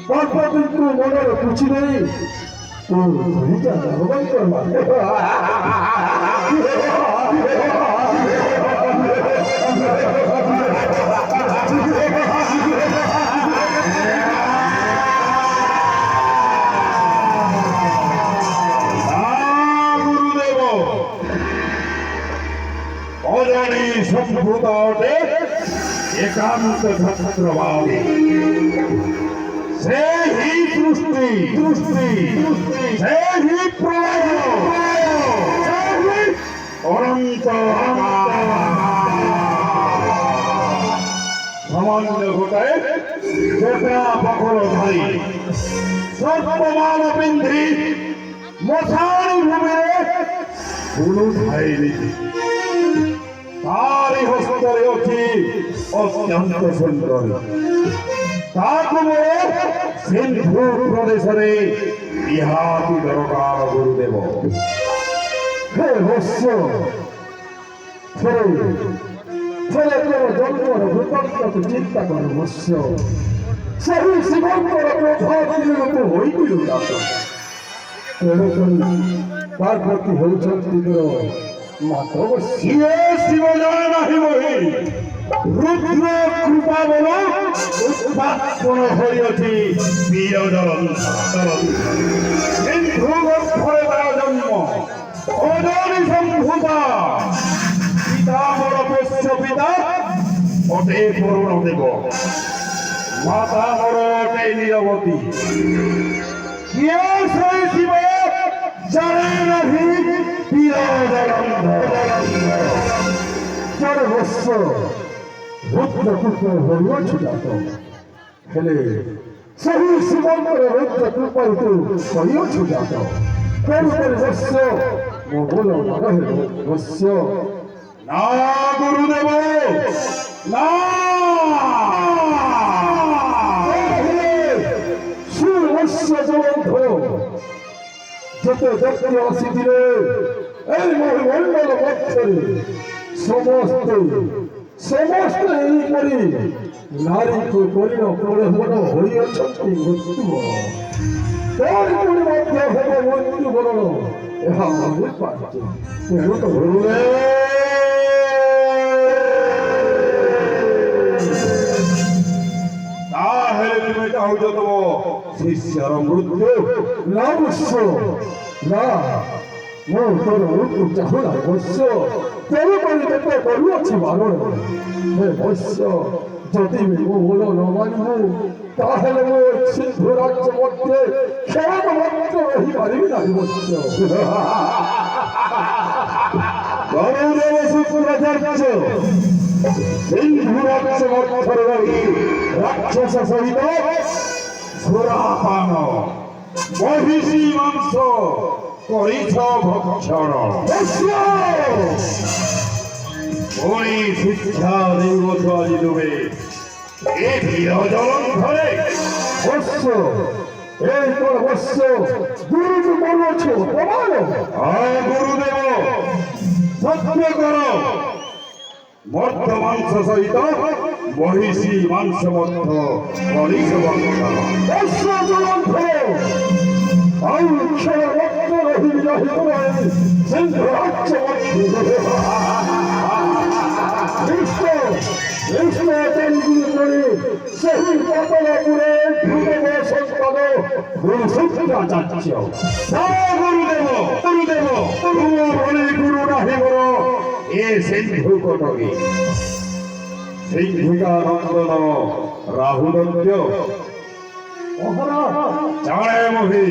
অল্প কিন্তু মনের খুশি নেই তোর ধরিটা লাভবান করবা অজানি সম্ভূতটে একান্ত ছাত্রবাদী সেই সৃষ্টি সৃষ্টি সেই প্রলয় সেই অনন্ত সামান্য ঘটায় গোটা বকরধারী সর্বমান বিন্ধি মশাল ভূমে কোনো ঠাইনি তারি হস্তরে অতি অত্যন্ত সুন্দর তাকে সিন্ধু প্রদেশরে ইহাতি দরকার গুরুদেব হে বৎস ছেড়ে ছেড়ে তোর জন্মর ভূতত্ত্বকে চিন্তা কর বৎস সেই শিবঙ্কর প্রভাব হইছিল তার প্রতি হেউଛନ୍ତି তোর মাতা শিবে শিব জয় নাহি বহি রুদ্র কৃপা বল উৎপাদন হইଅছি বীর জলন্ধর সিন্ধু গর্ভরে তার জন্ম অজানি সম্ভূতা পিতা মোর পোষ্য পিতা অটে করুণ দেব মাতা মোর অটে নীরবতী কিয় সেই শিব জানে নাহি বীর জলন্ধর চার বৎস রুদ্রপুত্র হইয়াছিল হেলে ସେହି ଶିବଙ୍କର ରୌଦ୍ର କୃପାରୁ ତୁ କହିଅଛୁ ଜାତ ତେଣୁକରି ବତ୍ସ ମୋ ବୋଲ ନରହେ ବତ୍ସ না গুরুদেব না সুবৎস জলন্ধ যেতে দেখতে আসিছিলে এই মহিমণ্ডল মধ্যরে সমস্ত সমস্ত এইপরি নারীକୁ କରିଣ ପ୍ରଲୋଭନ ହୋଇଅଛନ୍ତି ମୃତ୍ୟୁବରଣ ତାରିପରି ମଧ୍ୟ ହେବ ମୃତ୍ୟୁବରଣ ଏହା ବୁଝିପାରୁଛି ତେଣୁ ତ ଗୁରୁରେ ତାହେଲେ ତୁମେ ଚାହୁଁଛ ତମ ଶିଷ୍ୟର ମୃତ୍ୟୁ ନା ବତ୍ସ ନା ମୁଁ ତୋର ମୃତ୍ୟୁ ଚାହୁଁନା ବତ୍ସ ତେଣୁକରି ତୋତେ କରୁଅଛି ବାରଣ ହେ ବତ୍ସ ଯଦି ମୋ ବୋଲ ନ ମାନିବୁ ତାହେଲେ ମୁଁ ସିନ୍ଧୁ ରାଜ୍ୟ ମଧ୍ୟରେ କ୍ଷଣକ ମାତ୍ର ରହିପାରିବି ନାହିଁ ବତ୍ସ ଗରୁଦେବ ଶୁକ୍ରାଚାର୍ଯ୍ୟ ସିନ୍ଧୁ ରାଜ୍ୟ ମଧ୍ୟରେ ରହି ରାକ୍ଷସ ସହିତ ସୁରାପାନ ମହିଷୀ ମାଂସ କରିଛ ଭକ୍ଷଣ ପୁଣି ଶିକ୍ଷା ଦେଉଛ ଆଜି ତୁମେ ଏ ବୀର ଜଳନ୍ଧରେ বৎস এই তোর বৎস গুরুকে বলছো প্রমাণ গুরুদেব সত্য কর মর্দ মাংস সহিত মহিষী মাংস মধ্য করিছ ভক্ষণ বৎস জলন্ধ ଆଉ କ୍ଷଣ ରକ୍ତ ରହି ରହିଥିବାରୁ ସିନ୍ଧୁ ରାଜ୍ୟ ମଧ୍ୟରେ କୃଷ୍ଣ ତେଲୁଗୁ କରି ସେହି ପତଳପୁରେ ଧ୍ରୁବ ସମ୍ପଦ ଗୁରୁ ଶୁକ୍ରାଚାର୍ଯ୍ୟ গুরুদেব গুরুদেব তুম ভଳି গুরু ନାହିଁ ମୋର ଏ ସିନ୍ଧୁ କଟକୀ ସିନ୍ଧୁକା ନନ୍ଦନ ରାହୁଦନ୍ତ୍ୟ ଅହରା ଜାଣେ ମହି